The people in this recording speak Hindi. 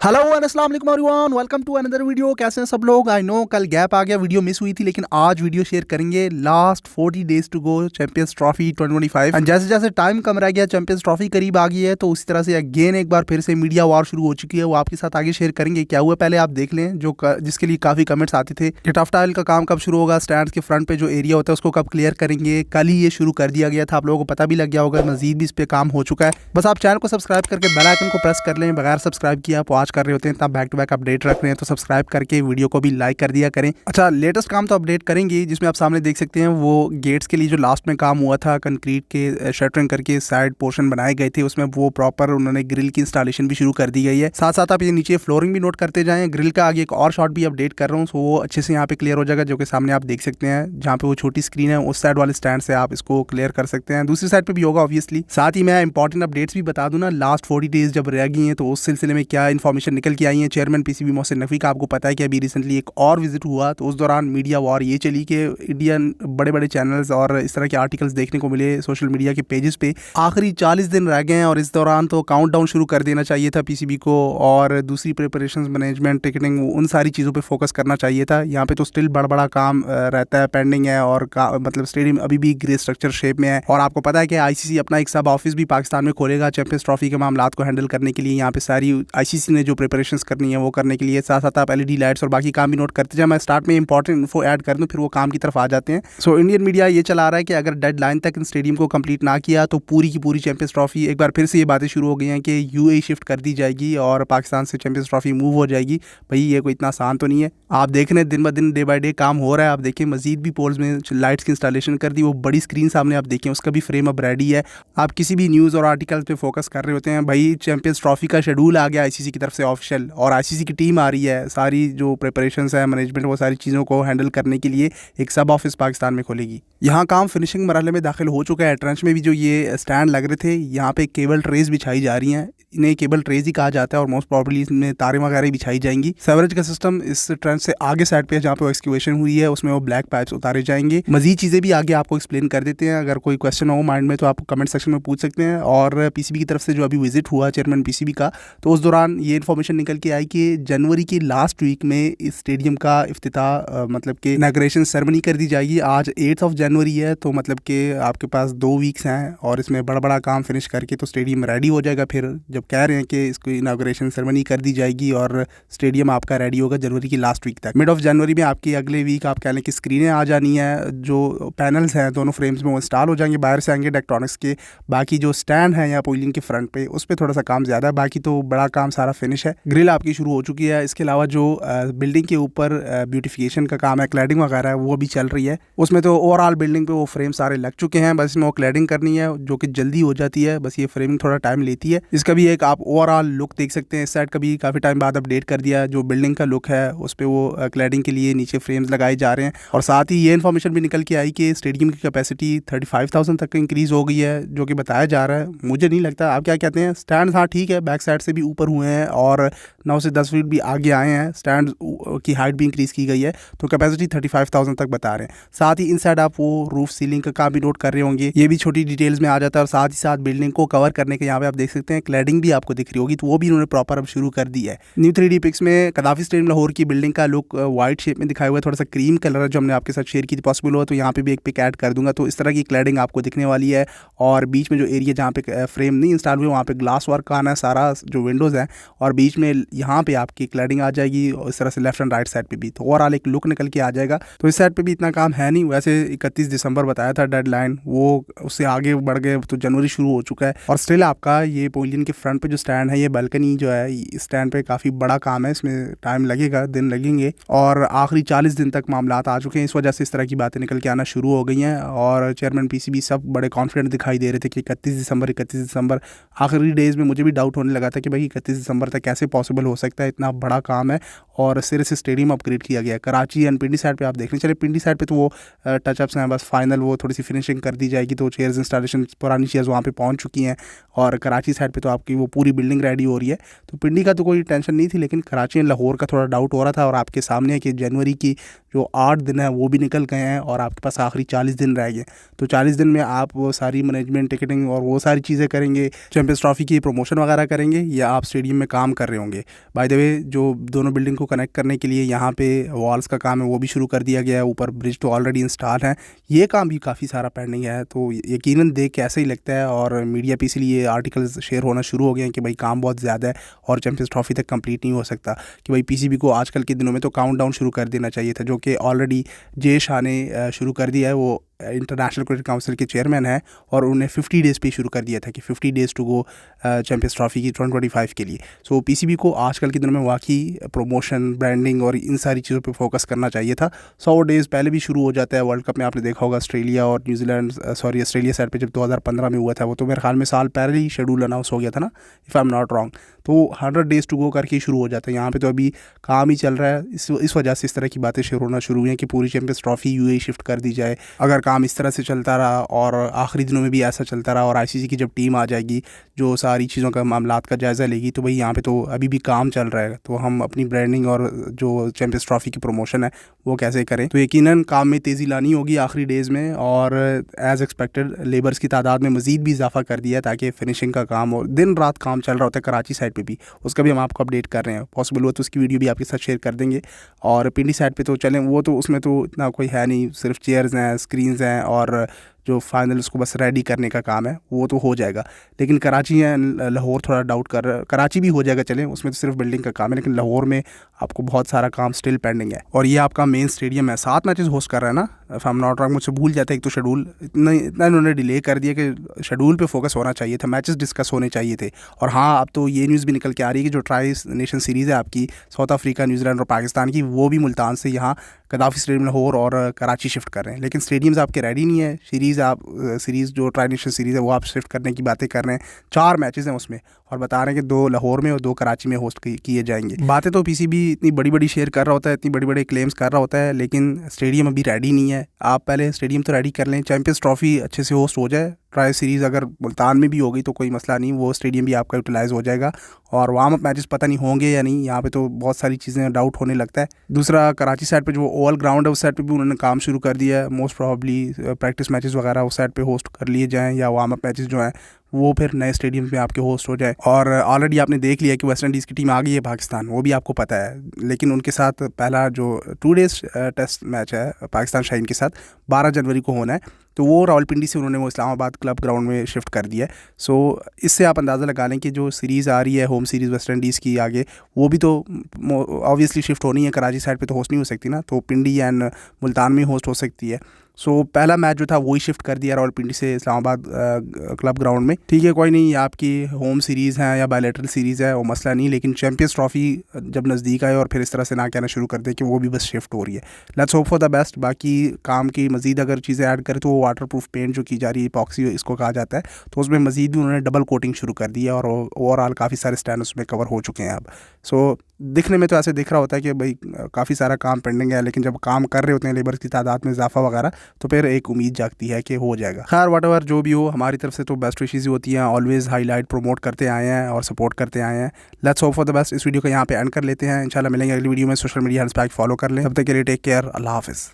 हेलो एंड अस्सलाम वालेकुम everyone, welcome to another video. कैसे हैं सब लोग? आई नो कल गैप आ गया, वीडियो मिस हुई थी, लेकिन आज वीडियो शेयर करेंगे। Last 40 days to go champions trophy 2025 and जैसे जैसे टाइम कम रह गया, चैंपियंस ट्रॉफी करीब आ गई है, तो उसी तरह से अगेन एक बार फिर से मीडिया वॉर शुरू हो चुकी है। वो आपके साथ आगे शेयर करेंगे। क्या हुआ पहले आप देख लें, जिसके लिए काफी कमेंट्स आते थे कि टफ टाइल का काम कब शुरू होगा, स्टैंड के फ्रंट पे जो एरिया होता है उसको कब क्लियर करेंगे। कल ही ये शुरू कर दिया गया था, आप लोगों को पता भी लग गया होगा। मजीद भी इस पे काम हो चुका है। बस आप चैनल को सब्सक्राइब करके बेल आइकन को प्रेस कर लें। बगैर सब्सक्राइब किए आप वॉच कर रहे होते हैं, तब बैक टू बैक अपडेट रख रहे हैं, तो सब्सक्राइब करके वीडियो को भी लाइक कर दिया करें। अच्छा, लेटेस्ट काम तो अपडेट करेंगे, जिसमें आप सामने देख सकते हैं वो गेट्स के लिए जो लास्ट में काम हुआ था, कंक्रीट के शटरिंग करके साइड पोर्शन बनाए गए थे, उसमें वो प्रॉपर उन्होंने ग्रिल की इंस्टॉलेशन भी शुरू कर दी गई है। साथ साथ आप ये नीचे फ्लोरिंग भी नोट करते जाएं। ग्रिल का आगे एक और शॉट भी अपडेट कर रहा हूँ, तो वो अच्छे से यहाँ पे क्लियर हो जाएगा, जो कि सामने आप देख सकते हैं। जहाँ पे वो छोटी स्क्रीन है, उस साइड वाले स्टैंड से आप इसको क्लियर कर सकते हैं। दूसरी साइड पे भी होगा ऑब्वियसली। साथ ही मैं इंपॉर्टेंट अपडेट्स भी बता दूं ना, लास्ट 40 डेज जब रह गई हैं, तो उस सिलसिले में क्या इन्फॉर्मेशन निकल के आई है। चेयरमैन पीसीबी मोहसिन नकवी का आपको पता है कि अभी रिसेंटली एक और विजिट हुआ, तो उस दौरान मीडिया वॉर ये चली कि इंडियन बड़े बड़े चैनल्स और इस तरह के आर्टिकल्स देखने को मिले सोशल मीडिया के पेजेस पे। आखिरी 40 दिन रह गए हैं, और इस दौरान तो काउंटडाउन शुरू कर देना चाहिए था पीसीबी को, और दूसरी प्रिपरेशंस, मैनेजमेंट, टिकटिंग, उन सारी चीज़ों पे फोकस करना चाहिए था। यहाँ पे तो स्टिल बड़ा काम रहता है, पेंडिंग है, और मतलब स्टेडियम अभी भी ग्रे स्ट्रक्चर शेप में है। और आपको पता है कि आईसीसी अपना एक सब ऑफिस भी पाकिस्तान में खोलेगा चैंपियंस ट्रॉफी के मामलात को हैंडल करने के लिए। यहाँ पे सारी आईसीसी ने जो प्रिपरेशंस करनी है वो करने के लिए, साथ साथ आप एलईडी लाइट्स और बाकी काम भी नोट करते जाए। मैं स्टार्ट में इंपॉर्टेंट इन्फो ऐड कर दूं, फिर वो काम की तरफ आ जाते हैं। सो इंडियन मीडिया ये चला रहा है कि अगर डेडलाइन तक इन स्टेडियम को कंप्लीट ना किया, तो पूरी की पूरी चैंपियंस ट्रॉफी, एक बार फिर से ये बातें शुरू हो गई हैं कि यूएई शिफ्ट कर दी जाएगी और पाकिस्तान से चैंपियंस ट्रॉफी मूव हो जाएगी। भाई ये कोई इतना आसान तो नहीं है। आप देख रहे हैं दिन ब दिन, डे बाय डे काम हो रहा है। आप देखिए मजीद भी पोल्स में लाइट्स की इंस्टॉलेशन कर दी। वो बड़ी स्क्रीन सामने आप देखें, उसका भी फ्रेम अब रेडी है। आप किसी भी न्यूज़ और आर्टिकल्स पे फोकस कर रहे होते हैं, भाई चैंपियंस ट्रॉफी का शेड्यूल आ गया आईसीसी की तरफ से ऑफिशियल, और आईसीसी की टीम आ रही है। सारी जो प्रिपरेशंस है, मैनेजमेंट, वो सारी चीज़ों को हैंडल करने के लिए एक सब ऑफिस पाकिस्तान में खोलेगी। यहाँ काम फिनिशिंग मरहले में दाखिल हो चुका है। ट्रंच में भी जो ये स्टैंड लग रहे थे, यहाँ पे केबल ट्रेज बिछाई जा रही हैं। इन्हें केबल ट्रेज ही कहा जाता है, और मोस्ट प्रॉब्ली इसमें तारें वगैरह बिछाई जाएंगी। सेवरेज का सिस्टम इस ट्रंच से आगे साइड पे, जहाँ पे एक्सक्यूवेशन हुई है, उसमें वो ब्लैक पाइप्स उतारे जाएंगे। मजीद चीज़ें भी आगे आपको एक्सप्लेन कर देते हैं। अगर कोई क्वेश्चन हो माइंड में, तो आप कमेंट सेक्शन में पूछ सकते हैं। और पीसीबी की तरफ से जो अभी विजिट हुआ चेयरमैन पीसीबी का, तो उस दौरान ये इन्फॉर्मेशन निकल के आई कि जनवरी की लास्ट वीक में इस स्टेडियम का इफ्तिताह, मतलब कि इनॉग्रेशन सेरेमनी कर दी जाएगी। आज 8 जनवरी है, तो मतलब कि आपके पास 2 वीक्स हैं, और इसमें बड़ा काम फिनिश करके तो स्टेडियम रेडी हो जाएगा। फिर जब कह रहे हैं कि इसको इनॉग्रेशन सेरेमनी कर दी जाएगी और स्टेडियम आपका रेडी होगा जनवरी की लास्ट वीक तक। मिड ऑफ जनवरी में आपकी अगले वीक आप कह लें कि स्क्रीनें आ जानी है। जो पैनल्स हैं दोनों फ्रेम्स में, वो इंस्टॉल हो जाएंगे, बाहर से आएंगे डेक्ट्रॉनिक्स के। बाकी जो स्टैंड है या पोलिंग के फ्रंट पे, उस पर थोड़ा सा काम ज़्यादा है, बाकी तो बड़ा काम सारा फिनिश है। ग्रिल आपकी शुरू हो चुकी है। इसके अलावा जो बिल्डिंग के ऊपर ब्यूटिफिकेशन का काम है, क्लैडिंग वगैरह है, वो भी चल रही है। उसमें तो ओवरऑल बिल्डिंग पे वो फ्रेम सारे लग चुके हैं, बस इसमें वो क्लैडिंग करनी है, जो कि जल्दी हो जाती है। बस ये फ्रेमिंग थोड़ा टाइम लेती है। इसका भी एक आप ओवरऑल लुक देख सकते हैं। इस साइड का भी काफ़ी टाइम बाद अपडेट कर दिया। जो बिल्डिंग का लुक है, उस पर वो क्लैडिंग के लिए नीचे फ्रेम्स लगाए जा रहे हैं। और साथ ही ये इन्फॉर्मेशन भी निकल के आई कि स्टेडियम की कैपेसिटी 35,000 तक इंक्रीज़ हो गई है, जो कि बताया जा रहा है। मुझे नहीं लगता, आप क्या कहते हैं? स्टैंड हाँ ठीक है, बैक साइड से भी ऊपर हुए हैं, और 9 से 10 फीट भी आगे आए हैं। स्टैंड की हाइट भी इंक्रीज़ की गई है, तो कैपेसिटी 35,000 तक बता रहे हैं। साथ ही इनसाइड आप वो रूफ सीलिंग का काम भी नोट कर रहे होंगे, ये भी छोटी डिटेल्स में आ जाता है। और साथ ही साथ बिल्डिंग को कवर करने के यहाँ पे आप देख सकते हैं क्लैडिंग भी आपको दिख रही होगी, तो वो भी उन्होंने प्रॉपर अब शुरू कर दी है। न्यू 3D पिक्स में कदाफी स्टेडियम लाहौर की बिल्डिंग का लुक वाइट शेप में दिखाया हुआ है, थोड़ा सा क्रीम कलर है, जो हमने आपके साथ शेयर की थी। पॉसिबल हो तो यहाँ पे भी एक पिक ऐड कर दूंगा, तो इस तरह की क्लैडिंग आपको दिखने वाली है। और बीच में जो एरिया जहाँ पे फ्रेम नहीं इंस्टॉल हुए, वहाँ पे ग्लास वर्क का आना है सारा, जो विंडोज़ हैं, और बीच में यहाँ पे आपकी क्लैडिंग आ जाएगी, और इस तरह से लेफ्ट एंड राइट साइड पे भी, तो ओवरऑल एक लुक निकल के आ जाएगा। तो इस साइड पे भी इतना काम है नहीं। वैसे 31 दिसंबर बताया था डेडलाइन, वो उससे आगे बढ़ गए, तो जनवरी शुरू हो चुका है। और स्टिल आपका ये पवेलियन के फ्रंट पे जो स्टैंड है, ये बालकनी जो है, इस स्टैंड पे काफ़ी बड़ा काम है, इसमें टाइम लगेगा, दिन लगेंगे, और आखिरी 40 दिन तक मामलात आ चुके हैं। इस वजह से इस तरह की बातें निकल के आना शुरू हो गई हैं। और चेयरमैन पीसीबी सब बड़े कॉन्फिडेंट दिखाई दे रहे थे कि 31 दिसंबर। आखिरी डेज़ में मुझे भी डाउट होने लगा था कि भाई 31 दिसंबर तक कैसे पॉसिबल हो सकता है, इतना बड़ा काम है। और सिरे से स्टेडियम अपग्रेड किया गया है। कराची एंड पिंडी साइड पे आप देख लें। चलिए पिंडी साइड पे तो वो टचअप्स हैं, बस फाइनल वो थोड़ी सी फिनिशिंग कर दी जाएगी, तो चेयर्स इंस्टॉलेशन पुरानी चेयर्स वहाँ पे पहुँच चुकी हैं। और कराची साइड पे तो आपकी वो पूरी बिल्डिंग रेडी हो रही है। तो पिंडी का तो कोई टेंशन नहीं थी, लेकिन कराची एंड लाहौर का थोड़ा डाउट हो रहा था। और आपके सामने है कि जनवरी की जो 8 दिन है वो भी निकल गए हैं और आपके पास आखिरी 40 दिन रह गए। तो 40 दिन में आप वो सारी मैनेजमेंट, टिकटिंग और वो सारी चीज़ें करेंगे, चैंपियंस ट्रॉफी की प्रमोशन वगैरह करेंगे, या आप स्टेडियम में काम कर रहे होंगे। बाय द वे जो दोनों बिल्डिंग को कनेक्ट करने के लिए यहाँ पे वॉल्स का काम है वो भी शुरू कर दिया गया है। ऊपर ब्रिज तो ऑलरेडी इंस्टॉल है, ये काम भी काफ़ी सारा पेंडिंग है। तो यकीनन देख के ऐसा ही लगता है, और मीडिया पे इसलिए आर्टिकल्स शेयर होना शुरू हो गए हैं कि भाई काम बहुत ज़्यादा है और चैंपियंस ट्रॉफी तक कंप्लीट नहीं हो सकता। कि भाई पीसीबी को आजकल के दिनों में तो काउंटडाउन शुरू कर देना चाहिए था, जो कि ऑलरेडी जय शाह ने शुरू कर दिया है। वो इंटरनेशनल क्रिकेट काउंसिल के चेयरमैन हैं और उन्हें 50 डेज़ पे शुरू कर दिया था कि 50 days to go champions trophy की 2025 के लिए। सो पीसीबी को आजकल के दिनों में वाकई प्रमोशन, ब्रांडिंग और इन सारी चीज़ों पे फोकस करना चाहिए था। 100 डेज़ पहले भी शुरू हो जाता है। वर्ल्ड कप में आपने देखा होगा ऑस्ट्रेलिया और न्यूजीलैंड, ऑस्ट्रेलिया साइड पे जब 2015 में हुआ था, वो तो मेरे ख्याल में साल पहले ही शेड्यूल अनाउंस हो गया था ना, if I am not wrong. तो 100 डेज़ टू गो करके शुरू हो जाता है। यहाँ पे तो अभी काम ही चल रहा है। इस वजह से इस तरह की बातें शुरू होना शुरू हुई हैं कि पूरी चैंपियंस ट्रॉफी यूएई शिफ्ट कर दी जाए। अगर काम इस तरह से चलता रहा और आखिरी दिनों में भी ऐसा चलता रहा और आईसीसी की जब टीम आ जाएगी जो सारी चीज़ों का मामलात का जायज़ा लेगी, तो भाई यहाँ पे तो अभी भी काम चल रहा है। तो हम अपनी ब्रांडिंग और जो चैंपियंस ट्रॉफी की प्रमोशन है वो कैसे करें। तो यकीनन काम में तेज़ी लानी होगी आखिरी डेज़ में, और एज़ एक्सपेक्टेड लेबर्स की तादाद में मज़ीद भी इजाफा कर दिया ताकि फिनिशिंग का काम हो। दिन रात काम चल रहा होता है कराची साइड पे भी, उसका भी हम आपको अपडेट कर रहे हैं। पॉसिबल हो तो उसकी वीडियो भी आपके साथ शेयर कर देंगे। और पिंडी साइड पे तो चलें, वो तो उसमें तो इतना कोई है नहीं, सिर्फ चेयर्स हैं, स्क्रीन्स हैं और जो फाइनल उसको बस रेडी करने का काम है वो तो हो जाएगा। लेकिन कराची या लाहौर थोड़ा डाउट कर रहा है। कराची भी हो जाएगा चलें, उसमें तो सिर्फ बिल्डिंग का काम है, लेकिन लाहौर में आपको बहुत सारा काम स्टिल पेंडिंग है। और ये आपका मेन स्टेडियम है, 7 मैचेस होस्ट कर रहा है ना, if I am not wrong. मुझसे भूल जाता है एक तो शेड्यूल इतना इन्होंने डिले कर दिया कि शेड्यूल पे फोकस होना चाहिए था, मैचेस डिस्कस होने चाहिए थे। और हाँ, अब तो ये न्यूज़ भी निकल के आ रही है कि जो ट्राई नेशन सीरीज़ है आपकी साउथ अफ्रीका, न्यूजीलैंड और पाकिस्तान की, वो भी मुल्तान से यहाँ कदाफी स्टेडियम लाहौर और कराची शिफ्ट कर रहे हैं। लेकिन स्टेडियम्स आपके रेडी नहीं है। सीरीज़ जो ट्राई नेशन सीरीज़ है वो आप शिफ्ट करने की बातें कर रहे हैं। 4 मैचेस हैं उसमें और बता रहे हैं कि 2 लाहौर में और 2 कराची में होस्ट किए जाएंगे। बातें तो पीसीबी इतनी बड़ी बड़ी शेयर कर रहा होता है, इतनी बड़ी बड़ी क्लेम्स कर रहा होता है, लेकिन स्टेडियम अभी रेडी नहीं है। आप पहले स्टेडियम तो रेडी कर लें, चैंपियंस ट्रॉफी अच्छे से होस्ट हो जाए। ट्राई सीरीज़ अगर मुल्तान में भी हो गई तो कोई मसला नहीं, वो स्टेडियम भी आपका यूटिलाइज़ हो जाएगा। और वार्म अप मैचेस पता नहीं होंगे या नहीं, यहाँ पे तो बहुत सारी चीज़ें डाउट होने लगता है। दूसरा, कराची साइड पे जो ओवल ग्राउंड है उस साइड पे भी उन्होंने काम शुरू कर दिया है। मोस्ट प्रॉब्ली प्रैक्टिस मैचेस वगैरह उस साइड पे होस्ट कर लिए जाएँ, या वार्म अप मैचेस जो हैं वो फिर नए स्टेडियम में आपके होस्ट हो जाए। और ऑलरेडी आपने देख लिया कि वेस्ट इंडीज़ की टीम आ गई है पाकिस्तान, वो भी आपको पता है। लेकिन उनके साथ पहला जो 2 डेज़ टेस्ट मैच है पाकिस्तान शाहीन के साथ 12 जनवरी को होना है, तो वो रावलपिंडी से उन्होंने वो इस्लामाबाद क्लब ग्राउंड में शिफ्ट कर दिया है। सो इससे आप अंदाज़ा लगा लें कि जो सीरीज़ आ रही है होम सीरीज़ वेस्ट इंडीज़ की आगे, वो भी तो ऑब्वियसली शिफ्ट होनी है। कराची साइड पे तो होस्ट नहीं हो सकती ना, तो पिंडी एंड मुल्तान में होस्ट हो सकती है। सो पहला मैच जो था वही शिफ्ट कर दिया रावलपिंडी से इस्लामाबाद क्लब ग्राउंड में। ठीक है, कोई नहीं, आपकी होम सीरीज़ है या बायलैटरल सीरीज़ है वो मसला नहीं, लेकिन चैंपियंस ट्रॉफी जब नज़दीक आए और फिर इस तरह से ना कहना शुरू कर दे कि वो भी बस शिफ्ट हो रही है। Let's hope for the best. बाकी काम की मज़ीद अगर चीज़ें ऐड करें तो वो वाटर प्रूफ पेंट जो की जा रही है, इपॉक्सी इसको कहा जाता है, तो उसमें मज़ीद भी उन्होंने डबल कोटिंग शुरू कर दी है और ओवरऑल काफ़ी सारे स्टैंड उसमें कवर हो चुके हैं अब। सो दिखने में तो ऐसे दिख रहा होता है कि भाई काफ़ी सारा काम पेंडिंग है, लेकिन जब काम कर रहे होते हैं लेबर्स की तादाद में इजाफा वगैरह, तो फिर एक उम्मीद जागती है कि हो जाएगा। खैर व्हाटएवर जो भी हो, हमारी तरफ से तो बेस्ट विशेज़ होती हैं, ऑलवेज़ हाईलाइट प्रमोट करते आए हैं और सपोर्ट करते आए हैं। Let's hope for the best. इस वीडियो को यहाँ पे एंड कर लेते हैं। इंशाल्लाह मिलेंगे अगली वीडियो में। सोशल मीडिया हैंडल्स पे फॉलो कर लें। तब तक के लिए टेक केयर, अल्लाह हाफिज़।